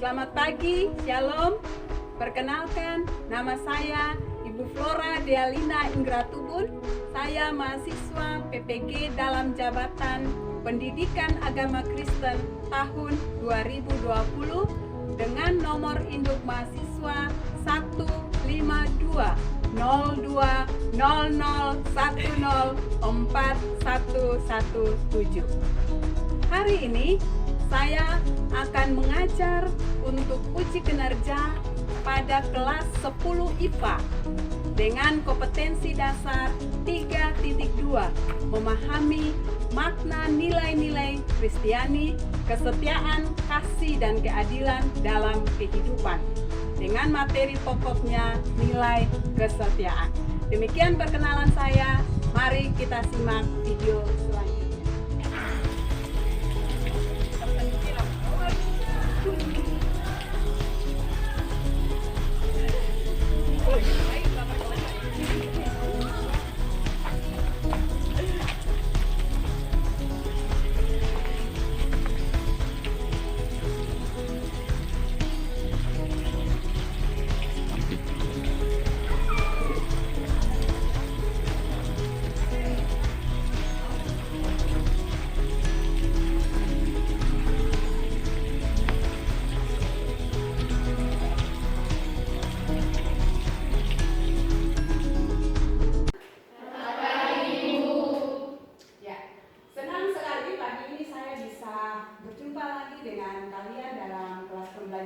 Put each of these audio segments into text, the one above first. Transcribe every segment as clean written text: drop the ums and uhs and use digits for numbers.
Selamat pagi, Shalom. Perkenalkan, nama saya Ibu Flora Dealina Ingratubun. Saya mahasiswa PPG dalam Jabatan Pendidikan Agama Kristen tahun 2020 dengan nomor induk mahasiswa 15200104117. Hari ini saya akan mengajar untuk uji kinerja pada kelas 10 IPA dengan kompetensi dasar 3.2, memahami makna nilai-nilai Kristiani, kesetiaan, kasih, dan keadilan dalam kehidupan dengan materi pokoknya nilai kesetiaan. Demikian perkenalan saya, mari kita simak video selanjutnya.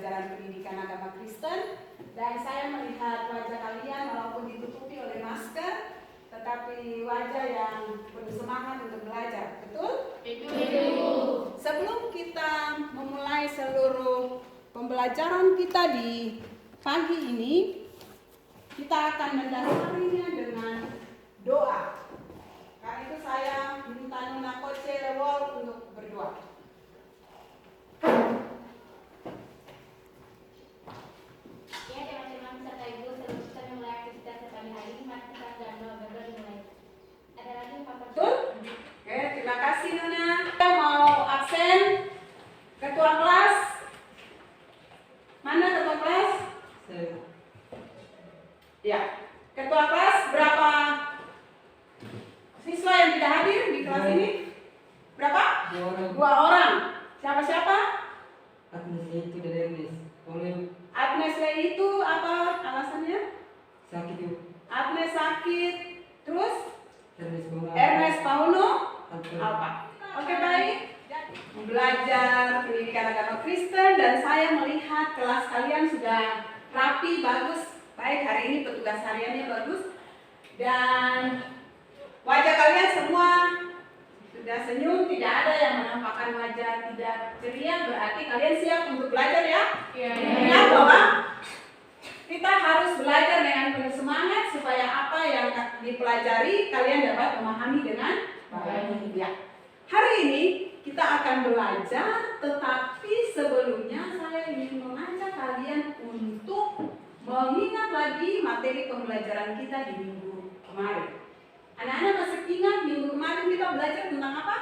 Pendidikan Agama Kristen, dan saya melihat wajah kalian walaupun ditutupi oleh masker, tetapi wajah yang penuh semangat untuk belajar. Betul? Betul. Sebelum kita memulai seluruh pembelajaran kita di pagi ini, kita akan mendasarinya dengan doa. Karena itu saya minta Nona Koce Lewol untuk berdoa. Oke, terima kasih Nona. Kita mau absen ketua kelas. Mana ketua kelas? Ya, ketua kelas berapa siswa yang tidak hadir di kelas ini? Berapa? 2 orang. Siapa-siapa? Agnes itu dari Agnes. Agnes itu apa alasannya? Sakit itu. Agnes sakit. Terus? Ernest Pauno Alpa. Oke, baik. Belajar pendidikan agama Kristen, dan saya melihat kelas kalian sudah rapi, bagus. Baik, hari ini petugas hariannya bagus. Dan wajah kalian semua sudah senyum, tidak ada yang menampakkan wajah tidak ceria. Berarti kalian siap untuk belajar ya? Iya. Ingat bahwa kita harus belajar dengan penuh semangat supaya apa yang dipelajari kalian dapat memahami dengan baik. Ya. Hari ini kita akan belajar, tetapi sebelumnya saya ingin mengajak kalian untuk mengingat lagi materi pembelajaran kita di minggu kemarin. Anak-anak masih ingat minggu kemarin kita belajar tentang apa?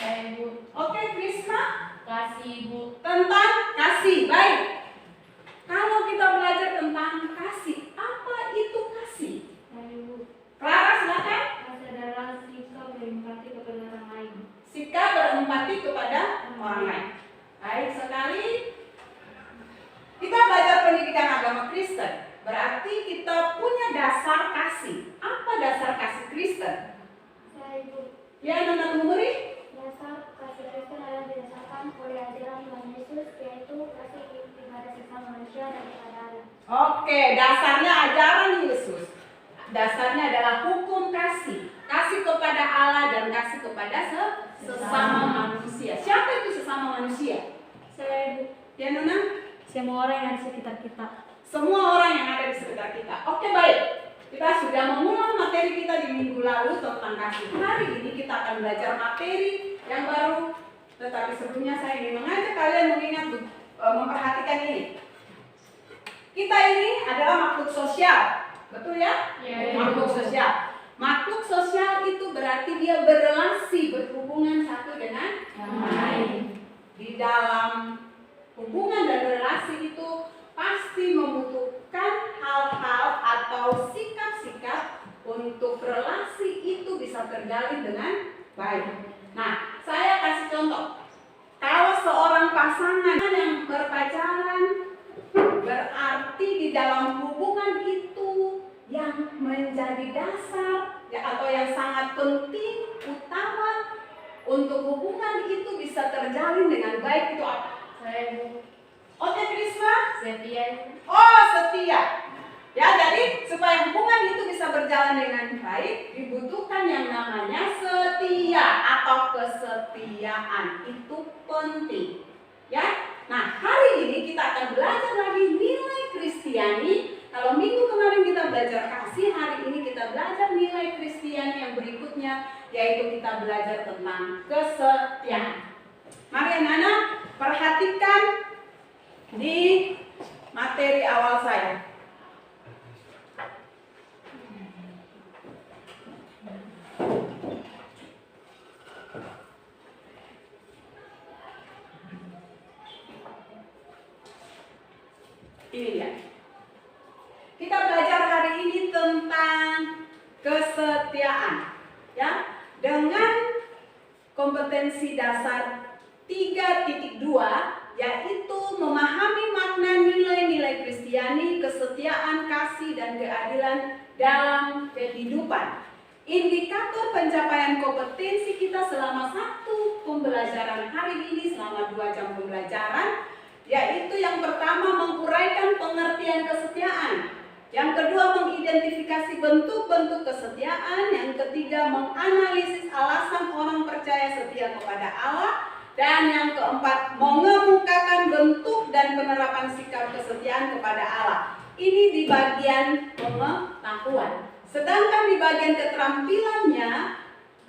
Ibu. Oke, Krisna? Kasih, Bu. Tentang kasih. Baik. Kalau kita belajar tentang kasih, apa itu kasih? Ibu. Clara, silakan. Kasih adalah sikap berempati kepada orang lain. Sikap berempati kepada orang lain. Baik sekali. Kita belajar pendidikan agama Kristen, berarti kita punya dasar kasih. Apa dasar kasih Kristen? Ibu. Ya, Nona Tumuri. Dasar kasih Kristen adalah didasarkan oleh ajaran Tuhan Yesus, yaitu kasih kepada sesama manusia dan kepada Allah. Oke, dasarnya ajaran Yesus. Dasarnya adalah hukum kasih. Kasih kepada Allah dan kasih kepada sesama manusia. Siapa itu sesama manusia? Saya, Ibu. Ya, Nona? Semua orang yang ada di sekitar kita. Semua orang yang ada di sekitar kita. Oke, baik. Kita sudah mengulang materi kita di minggu lalu tentang kasih. Hari ini kita akan belajar materi yang baru. Tetapi sebelumnya saya ingin mengajak kalian mengingat, memperhatikan ini. Kita ini adalah makhluk sosial. Betul ya? Ya. Makhluk sosial. Makhluk sosial itu berarti dia berrelasi, berhubungan satu dengan yang lain. Di dalam hubungan dan relasi relasi itu pasti membutuhkan hal-hal atau sikap-sikap untuk relasi itu bisa terjalin dengan baik. Nah, saya kasih contoh. Kalau seorang pasangan yang berpacaran, berarti di dalam hubungan itu yang menjadi dasar atau yang sangat penting, utama untuk hubungan itu bisa terjalin dengan baik itu apa? Oke, Krisma? Setia. Oh, setia. Ya, jadi supaya hubungan itu bisa berjalan dengan baik, dibutuhkan yang namanya setia atau kesetiaan. Itu penting. Ya. Nah, hari ini kita akan belajar lagi nilai Kristiani. Kalau minggu kemarin kita belajar kasih, hari ini kita belajar nilai Kristiani yang berikutnya, yaitu kita belajar tentang kesetiaan. Mari anak-anak, perhatikan di materi awal saya. Ini dia. Kita belajar hari ini tentang kesetiaan, ya, dengan kompetensi dasar 3.2, yaitu memahami makna nilai-nilai Kristiani, kesetiaan, kasih, dan keadilan dalam kehidupan. Indikator pencapaian kompetensi kita selama satu pembelajaran hari ini, selama 2 jam pembelajaran, yaitu yang pertama menguraikan pengertian kesetiaan, yang kedua mengidentifikasi bentuk-bentuk kesetiaan, yang ketiga menganalisis alasan orang percaya setia kepada Allah, dan yang keempat mengemukakan bentuk dan penerapan sikap kesetiaan kepada Allah. Ini di bagian pengetahuan. Sedangkan di bagian keterampilannya,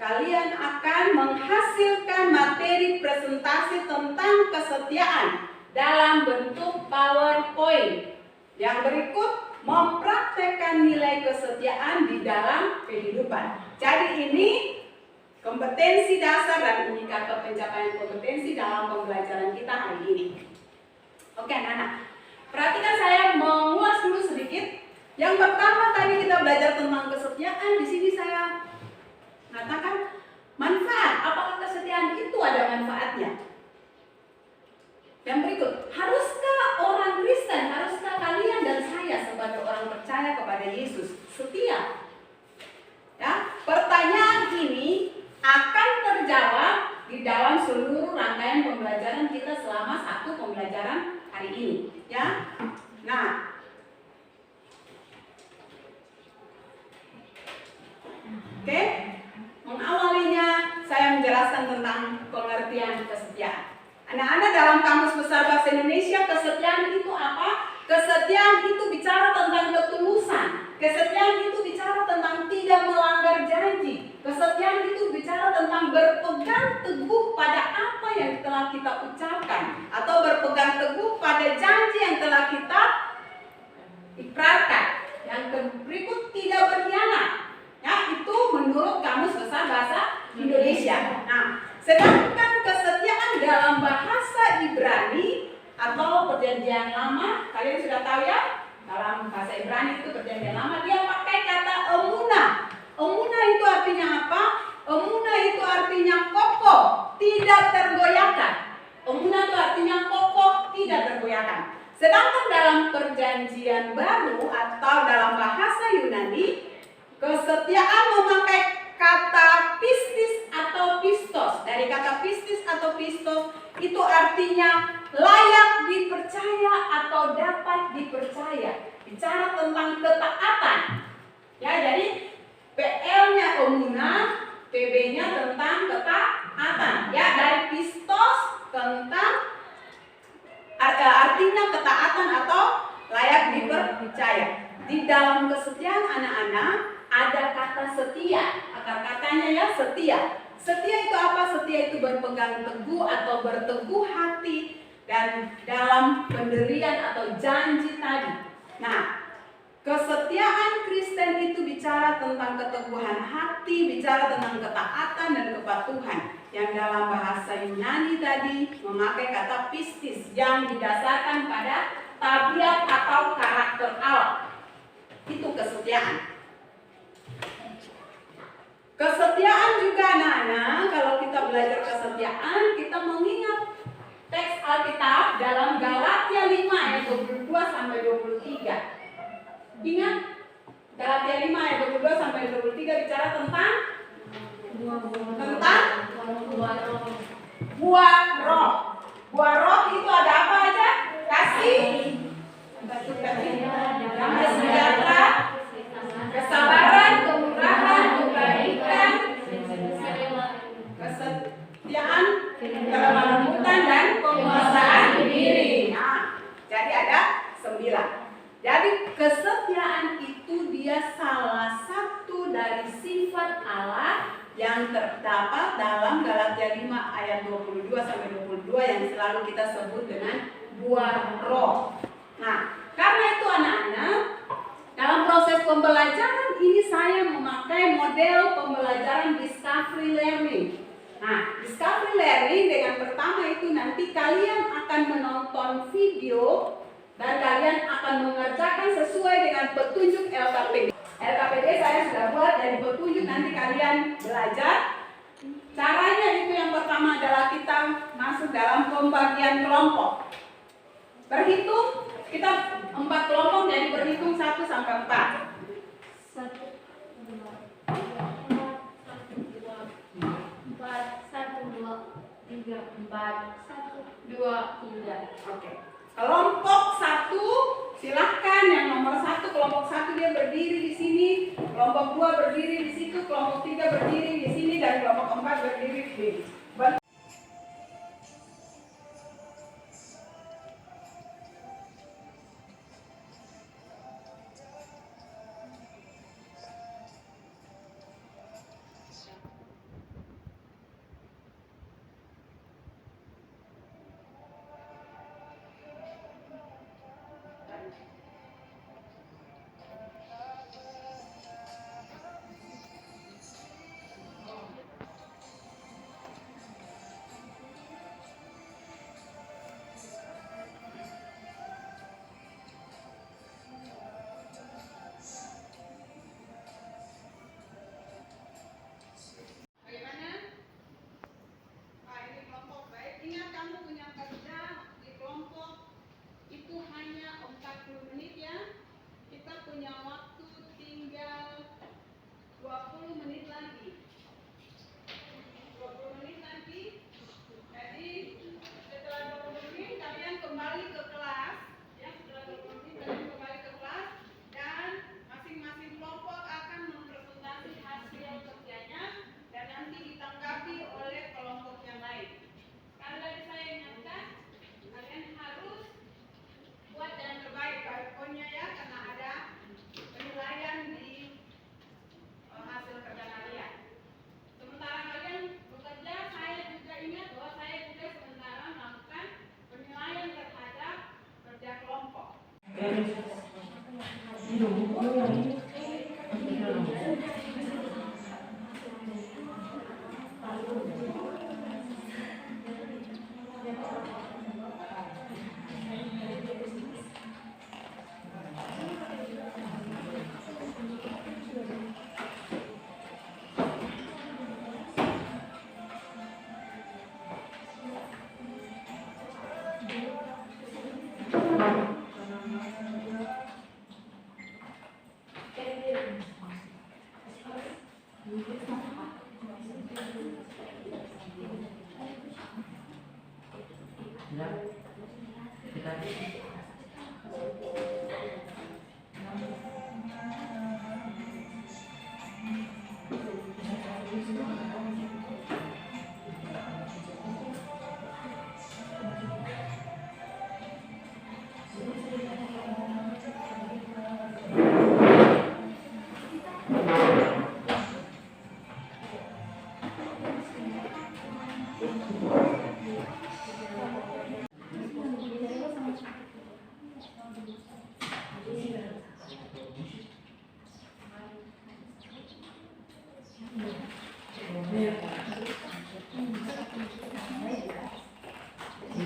kalian akan menghasilkan materi presentasi tentang kesetiaan dalam bentuk PowerPoint. Yang berikut mempraktekkan nilai kesetiaan di dalam kehidupan. Jadi ini kompetensi dasar dan indikator pencapaian kompetensi dalam pembelajaran kita hari ini. Oke anak-anak, perhatikan saya mengulas dulu sedikit. Yang pertama tadi kita belajar tentang kesetiaan. Di sini saya mengatakan manfaat. Apakah kesetiaan itu ada manfaatnya? Yang berikut, haruskah orang Kristen, haruskah kalian dan saya sebagai orang percaya kepada Yesus setia? Ya, pertanyaan ini akan terjawab di dalam seluruh rangkaian pembelajaran kita selama satu pembelajaran hari ini. Ya, nah, oke, mengawalinya saya menjelaskan tentang pengertian kesetiaan. Anak-anak, dalam Kamus Besar Bahasa Indonesia, kesetiaan itu apa? Kesetiaan itu bicara tentang ketulusan. Kesetiaan itu bicara tentang tidak melanggar janji. Kesetiaan itu bicara tentang berpegang teguh pada apa yang telah kita ucapkan, atau berpegang teguh pada janji yang telah kita ikrarkan. Yang berikut, tidak berkhianat. Ya, itu menurut Kamus Besar Bahasa Indonesia. Nah, sedangkan kesetiaan dalam bahasa Ibrani atau Perjanjian Lama, kalian sudah tahu ya, dalam bahasa Ibrani itu Perjanjian Lama, dia pakai kata emunah. Emunah itu artinya apa? Emunah itu artinya kokoh, tidak tergoyahkan. Emunah itu artinya kokoh, tidak tergoyahkan. Sedangkan dalam Perjanjian Baru atau dalam bahasa Yunani, kesetiaan memakai kata pistis atau pistos. Dari kata pistis atau pistos itu artinya layak dipercaya atau dapat dipercaya. Bicara tentang ketaatan. Ya, jadi PL-nya emunah, PB-nya tentang ketaatan. Ya, dari pistos tentang artinya ketaatan atau layak dipercaya. Di dalam kesetiaan anak-anak ada kata setia. Akar katanya ya setia. Setia itu apa? Setia itu berpegang teguh atau berteguh hati dan dalam pendirian atau janji tadi. Nah, kesetiaan Kristen itu bicara tentang keteguhan hati, bicara tentang ketaatan dan kepatuhan. Yang yang dalam bahasa Yunani tadi memakai kata pistis yang didasarkan pada tabiat atau karakter Allah. Itu kesetiaan. Kesetiaan juga anak-anak, kalau kita belajar kesetiaan, kita mengingat teks Alkitab dalam Galatia 5 ayat 22 sampai 23. Ingat, Galatia 5 ayat 22 sampai 23 bicara tentang buah roh. Buah roh itu ada apa aja? Kasih, damai sejahtera, kesabaran, kemurahan, kebaikan, kesetiaan, kelemah lembutan, dan penguasaan diri. Nah, jadi ada 9. Jadi kesetiaan itu dia salah satu dari sifat Allah yang terdapat dalam Galatia 5 ayat 22 sampai 22 yang selalu kita sebut dengan buah roh. Nah, karena itu anak-anak, dalam proses pembelajaran ini saya memakai model pembelajaran discovery learning. Nah, discovery learning dengan pertama itu nanti kalian akan menonton video dan kalian akan mengerjakan sesuai dengan petunjuk LKPD. LKPD saya sudah buat dari petunjuk, nanti kalian belajar. Caranya itu yang pertama adalah kita masuk dalam pembagian kelompok. Berhitung, kita 4 kelompok, jadi berhitung 1 sampai 4. 1, 2, 3, 4, 2, 3. Oke. Kelompok 1 silahkan, yang nomor 1 kelompok 1 dia berdiri di sini, kelompok 2 berdiri di situ, kelompok 3 berdiri di sini, dan kelompok 4 berdiri di sini.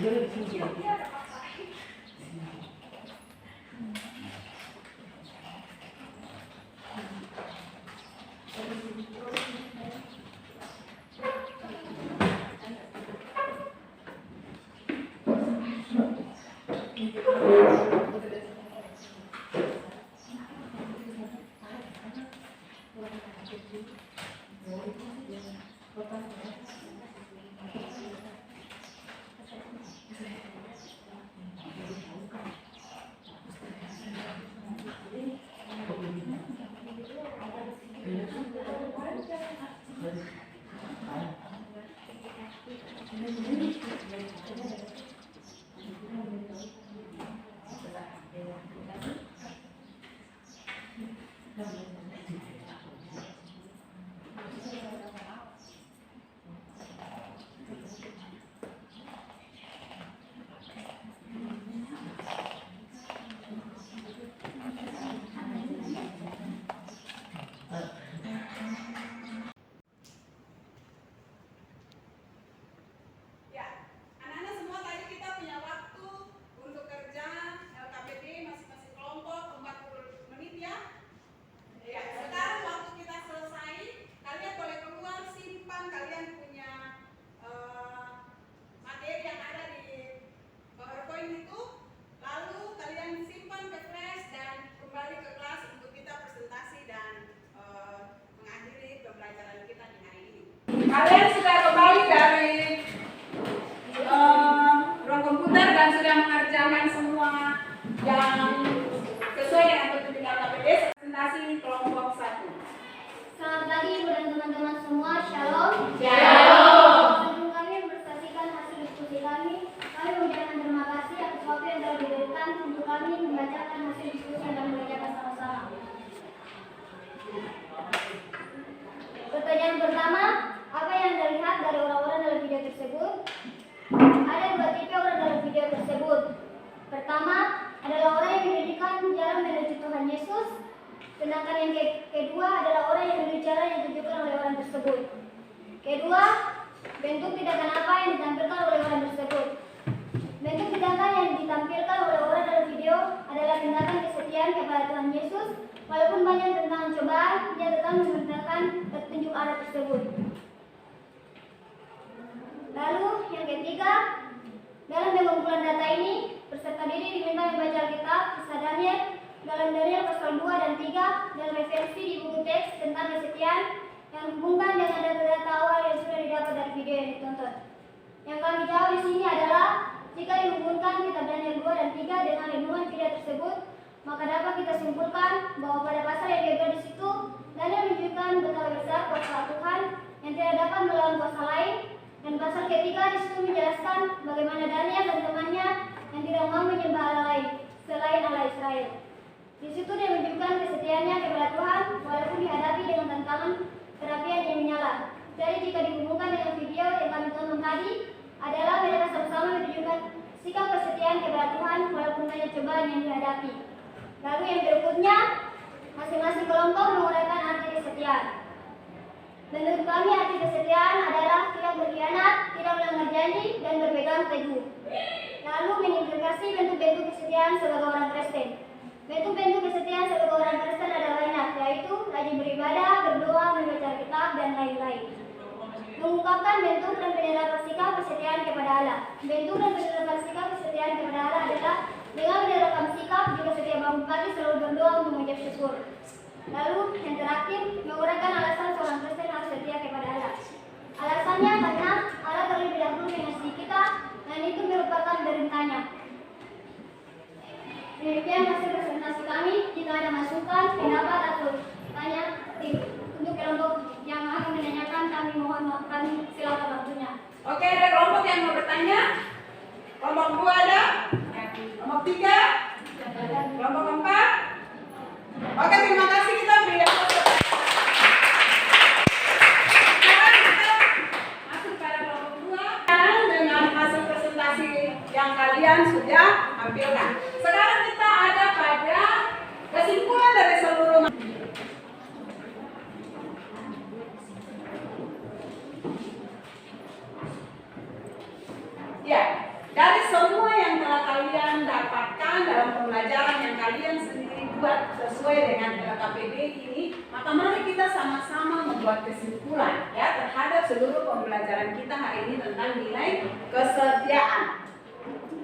Tidurnya di sini sudah. Ya, anak-anak semua tadi kita punya waktu untuk kerja LKPD masing-masing kelompok 40 menit ya. Ya, sekarang waktu kita selesai, kalian boleh keluar simpan kalian punya materi yang ada di PowerPoint itu, lalu kalian simpan ke flash dan kembali ke kelas untuk kita presentasi dan mengakhiri pembelajaran kita di hari ini. Kalian sudah kembali dari ruang komputer dan sudah mengerjakan semua yang sesuai dengan petunjuk LKPD presentasi kelompok 1. Selamat pagi Ibu dan teman-teman semua, Shalom. Shalom. Sebelum kami mempresentasikan hasil diskusi kami mengucapkan terima kasih atas waktu yang telah diberikan untuk kami membacakan hasil diskusi dan mengerjakan sama-sama. Pertanyaan pertama, apa yang terlihat dari orang-orang dalam video tersebut? Ada dua tipe orang dalam video tersebut. Pertama, adalah orang yang mendidikan jalan menuju Tuhan Yesus. Sedangkan yang kedua adalah orang yang menuju jalan yang ditunjukkan oleh orang tersebut. Kedua, bentuk tindakan apa yang ditampilkan oleh orang tersebut. Bentuk tindakan yang ditampilkan oleh orang dalam video adalah tindakan kesetiaan kepada Tuhan Yesus. Walaupun banyak tentang cobaan, dia tetap menggunakan petunjuk arah tersebut. Lalu yang ketiga, dalam pengumpulan data ini, peserta didik diminta membaca Alkitab, kisah Daniel, dalam Daniel pasal 2 dan 3, dan referensi di buku teks tentang kesetiaan yang hubungkan dengan data-data awal yang sudah didapat dari video yang ditonton. Yang kami jawab di sini adalah, jika dihubungkan kitab Daniel 2 dan 3 dengan renungan video tersebut, maka dapat kita simpulkan bahwa pada pasal yang kedua di situ, Daniel menunjukkan betapa besar kuasa Tuhan yang tidak dapat melawan kuasa lain. Dan pasal ketiga di situ menjelaskan bagaimana Daniel dan temannya yang tidak mau menyembah Allah lain selain Allah Israel. Di situ dia menunjukkan kesetiaannya kepada Tuhan walaupun dihadapi dengan tantangan perapian yang menyala. Jadi jika dihubungkan dengan video yang kami tonton tadi, adalah mereka sama-sama menunjukkan sikap kesetiaan kepada Tuhan walaupun banyak cobaan yang dihadapi. Lalu yang berikutnya, masing-masing kelompok menguraikan arti kesetiaan. Menurut kami arti kesetiaan adalah tidak berkhianat, tidak melanggar janji, dan berpegang teguh. Lalu mengintegrasi bentuk-bentuk kesetiaan sebagai orang Kristen. Bentuk-bentuk kesetiaan sebagai orang Kristen ada banyak, yaitu rajin beribadah, berdoa, membaca Alkitab, dan lain-lain. Mengungkapkan bentuk dan penerapan sikap kesetiaan kepada Allah. Bentuk dan penerapan sikap kesetiaan kepada Allah adalah dengan menerapkan sikap juga setiap bangun pagi selalu berdoa untuk mengucap syukur. Lalu yang terakhir, menguraikan alasan seorang Kristen harus setia kepada Allah. Alasannya karena Allah terlebih dahulu mengasihi kita dan itu merupakan perintahnya. Demikian hasil presentasi kami. Jika ada masukan, pendapat atau tanya untuk kelompok yang akan menanyakan, kami mohon kami silakan waktunya. Oke, ada kelompok yang mau bertanya? Kelompok 2 ada? Kelompok 3? Kelompok 4? Oke, terima kasih, kita beri applause. Sekarang kita masuk pada kelompok 2 dengan hasil presentasi yang kalian sudah tampilkan. Sekarang kita ada pada kesimpulan dari seluruh ya, dari semua yang telah kalian dapatkan dalam pembelajaran yang kalian sendiri buat sesuai dengan LKPD ini, maka mari kita sama-sama membuat kesimpulan ya terhadap seluruh pembelajaran kita hari ini tentang nilai kesetiaan.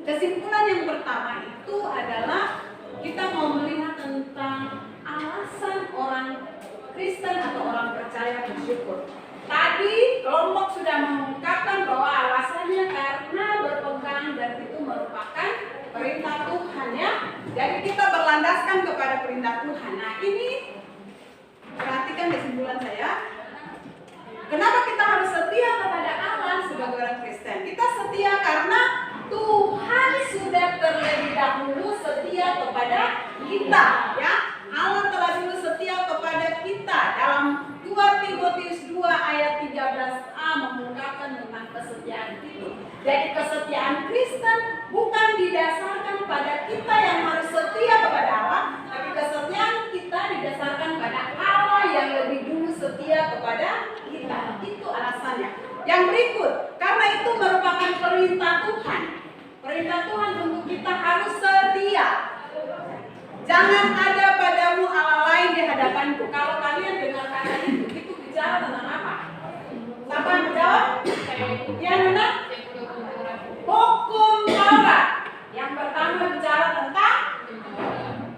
Kesimpulan yang pertama itu adalah kita mau melihat tentang alasan orang Kristen atau orang percaya bersyukur. Tadi kelompok sudah mengungkapkan bahwa alasannya karena berpegang dan itu merupakan perintah Tuhan ya. Jadi kita berlandaskan kepada perintah Tuhan. Nah ini perhatikan kesimpulan saya. Kenapa kita harus setia kepada Allah sebagai orang Kristen? Kita setia karena Tuhan sudah terlebih dahulu setia kepada kita ya. Allah telah dulu setia kepada kita. Dalam 2 Timotius 2 ayat 13a mengungkapkan tentang kesetiaan itu. Jadi kesetiaan Kristen bukan didasarkan pada kita yang harus setia kepada Allah, tapi kesetiaan kita didasarkan pada Allah yang lebih dulu setia kepada kita. Itu alasannya. Yang berikut, karena itu merupakan perintah Tuhan. Perintah Tuhan untuk kita harus setia. Jangan ada padamu Allah lain di hadapanku. Kalau kalian dengar kata itu bicara tentang apa? Siapa yang menjawab? Yang mana? Hukum Taurat. Yang pertama bicara tentang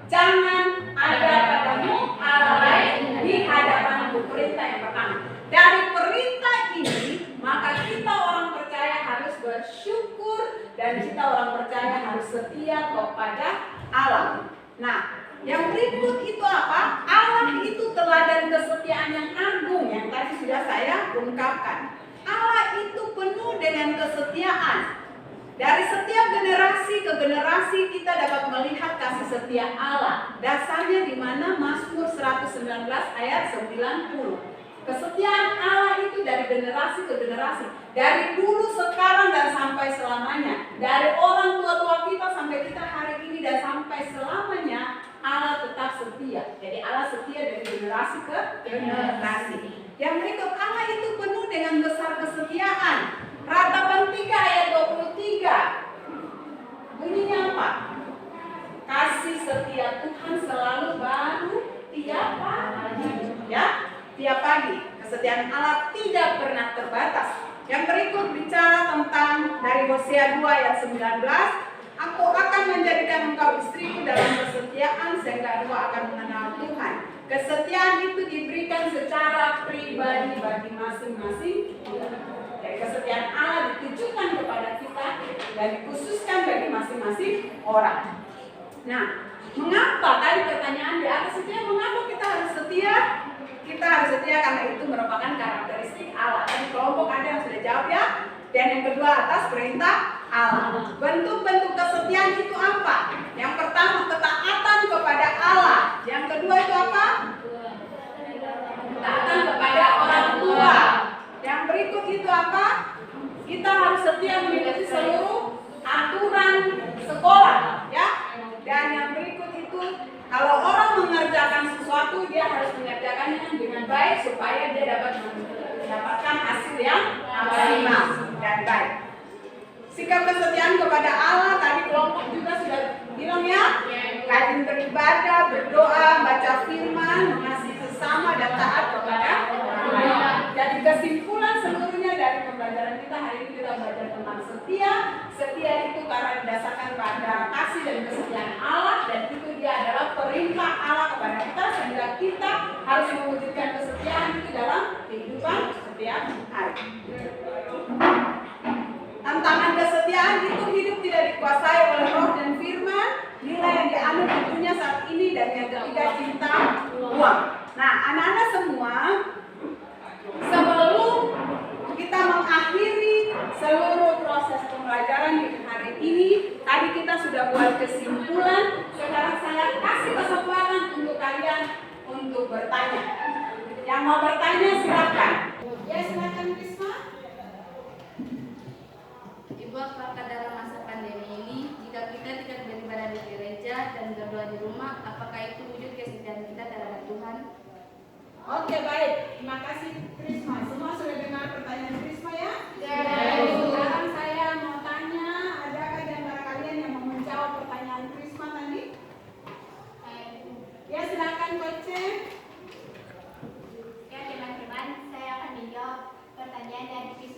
jangan ada padamu Allah lain di hadapanku. Perintah yang pertama. Dari perintah ini, maka kita orang percaya harus bersyukur dan kita orang percaya harus setia kepada Allah. Nah, yang berikut itu apa? Allah itu teladan kesetiaan yang agung yang tadi sudah saya ungkapkan. Allah itu penuh dengan kesetiaan. Dari setiap generasi ke generasi kita dapat melihat kasih setia Allah. Dasarnya di mana? Mazmur 119 ayat 90. Kesetiaan Allah itu dari generasi ke generasi. Dari dulu, sekarang, dan sampai selamanya. Dari orang tua-tua kita sampai kita hari ini dan sampai selamanya, Allah tetap setia. Jadi Allah setia dari generasi ke generasi. Yang berikut, Allah itu penuh dengan besar kesetiaan. Ratapan 3 ayat 23. Bunyinya apa? Kasih setia Tuhan selalu baru tiap pagi. Ya, tiap pagi. Kesetiaan Allah tidak pernah terbatas. Yang berikut bicara tentang dari Hosea 2 ayat 19. Aku akan menjadikan engkau istriku dalam kesetiaan sehingga engkau akan mengenal Tuhan. Kesetiaan itu diberikan secara pribadi bagi masing-masing. Jadi kesetiaan Allah ditujukan kepada kita dan dikhususkan bagi masing-masing orang. Nah, mengapa tadi pertanyaan di atas itu ya, mengapa kita harus setia? Kita harus setia karena itu merupakan karakteristik Allah. Tadi kelompok ada yang sudah jawab ya. Dan yang kedua atas perintah Allah. Bentuk-bentuk kesetiaan itu apa? Yang pertama ketaatan kepada Allah. Yang kedua itu apa? Ketaatan kepada orang tua. Yang berikut itu apa? Kita harus setia mengikuti seluruh aturan sekolah, ya. Dan yang berikut itu, kalau orang mengerjakan sesuatu, dia harus mengerjakannya dengan baik supaya dia dapat mendapatkan hasil yang maksimal dan baik. Sikap kesetiaan kepada Allah tadi kelompok juga sudah bilang ya, rajin beribadah, berdoa, baca firman, mengasihi sesama dan taat kepada Allah. Jadi kesimpulan seluruhnya dari pembelajaran kita hari ini kita belajar tentang setia. Setia itu karena didasarkan pada kasih dan kesetiaan Allah, dan itu dia adalah perintah Allah kepada kita sehingga kita harus mewujudkan kesetiaan itu dalam kehidupan setiap hari. Tantangan kesetiaan itu hidup tidak dikuasai oleh roh dan firman, nilai yang dianut tentunya saat ini, dan yang ketiga cinta uang. Nah, anak-anak semua, sebelum kita mengakhiri seluruh proses pembelajaran di hari ini, tadi kita sudah buat kesimpulan. Sekarang saya kasih kesempatan untuk kalian untuk bertanya. Yang mau bertanya silakan. Ya, silakan Risma. Ibu, apakah dalam masa pandemi ini, jika kita tidak beribadah di gereja dan berdoa di rumah, apakah itu wujud kesetiaan kita terhadap Tuhan? Oke, baik. Terima kasih Risma. Semua sudah dengar pertanyaan Risma ya? Ya. Sekarang saya mau tanya, ada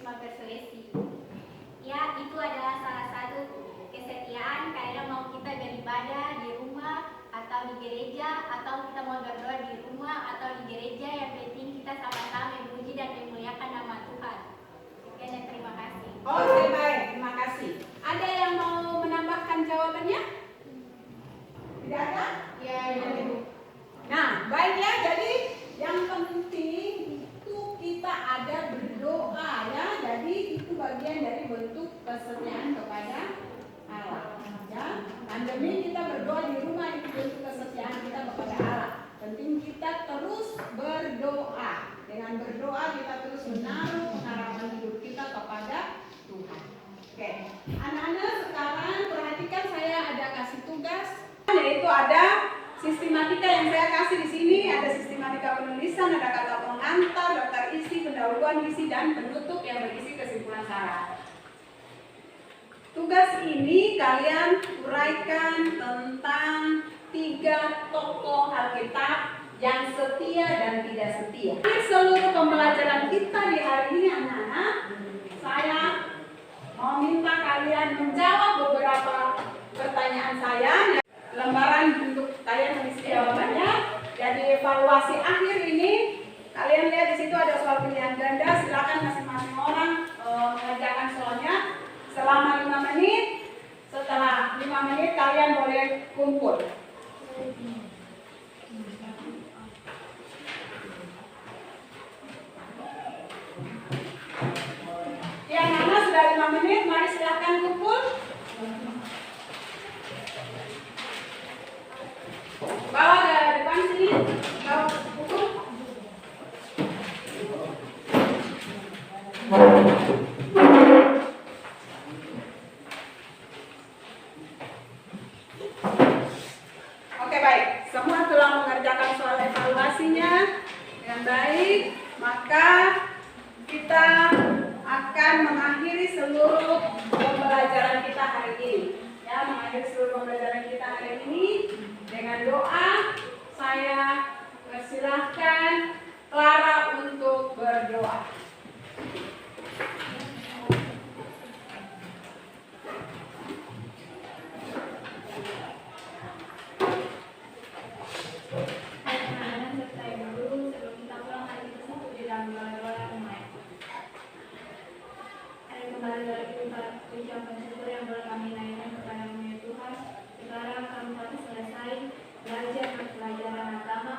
cuma persuasi. Ya, itu adalah salah satu kesetiaan, kadang mau kita beribadah di rumah atau di gereja, atau kita mau berdoa di rumah atau di gereja, yang penting kita sama-sama memuji dan memuliakan nama Tuhan. Sekian dan terima kasih. Oke, baik, terima kasih. Ada yang mau menambahkan jawabannya? Tidak ada? Ya, Ibu. Nah, baik ya, jadi yang penting itu kita ada berdoa ya. Jadi itu bagian dari bentuk kesetiaan kepada Allah. Ya, dan demi kita berdoa di rumah itu bentuk kesetiaan kita kepada Allah. Penting kita terus berdoa. Dengan berdoa kita terus menaruh pengharapan hidup kita kepada Tuhan. Oke, anak-anak sekarang perhatikan, saya ada kasih tugas, yaitu ada sistematika yang saya kasih di sini. Ada sistematika penulisan, ada kata pengantar, daftar isi, pendahuluan isi, dan penutup yang berisi kesimpulan syarat. Tugas ini kalian uraikan tentang 3 tokoh Alkitab yang setia dan tidak setia. Di seluruh pembelajaran kita di hari ini anak-anak, saya mau minta kalian menjawab beberapa pertanyaan saya. Lembaran untuk kalian mengisi jawabannya. Jadi evaluasi akhir ini kalian lihat di situ ada soal pilihan ganda. Silakan masing-masing orang mengerjakan soalnya selama 5 menit. Setelah 5 menit kalian boleh kumpul. Yang mana sudah 5 menit, mari silakan kumpul. Bawa ke depan sini, bawa buku. Oke, baik, semua telah mengerjakan soal evaluasinya dengan baik. Maka kita akan mengakhiri seluruh pembelajaran kita hari ini. Ya, mengakhiri seluruh pembelajaran kita hari ini dengan doa. Saya persilahkan Clara untuk berdoa. Anak-anak serta ibu guru, sebelum kita pulang hari kita satu di dalam doa rumah. Hari kembali dari kita ucapkan syukur yang boleh kami naikkan kepada-Mu ya Tuhan. Sekarang kami telah selesai belajar pelajaran agama.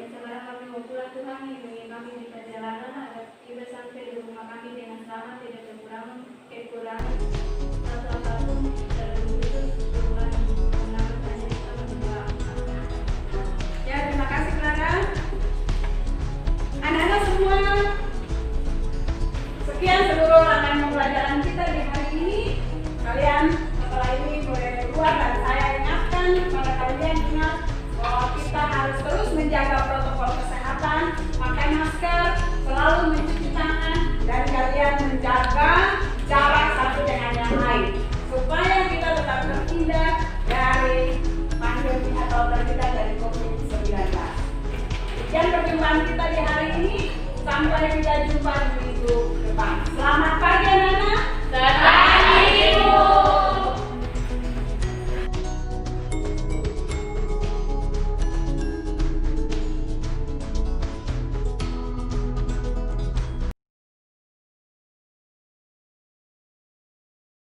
Dan sekarang kami mau pulang Tuhan, lindungi kami di perjalanan agar tiba sampai di rumah kami dengan selamat, tidak kekurangan satu apapun, terlebih Tuhan menambahkan kita berdoa. Ya, terima kasih Clara. Anak-anak semua, sekian seluruh rangkaian pembelajaran kita di hari ini. Kalian setelah ini boleh keluar dan saya ingatkan kepada kalian, ingat bahwa kita harus terus menjaga protokol kesehatan, pakai masker, selalu mencuci tangan,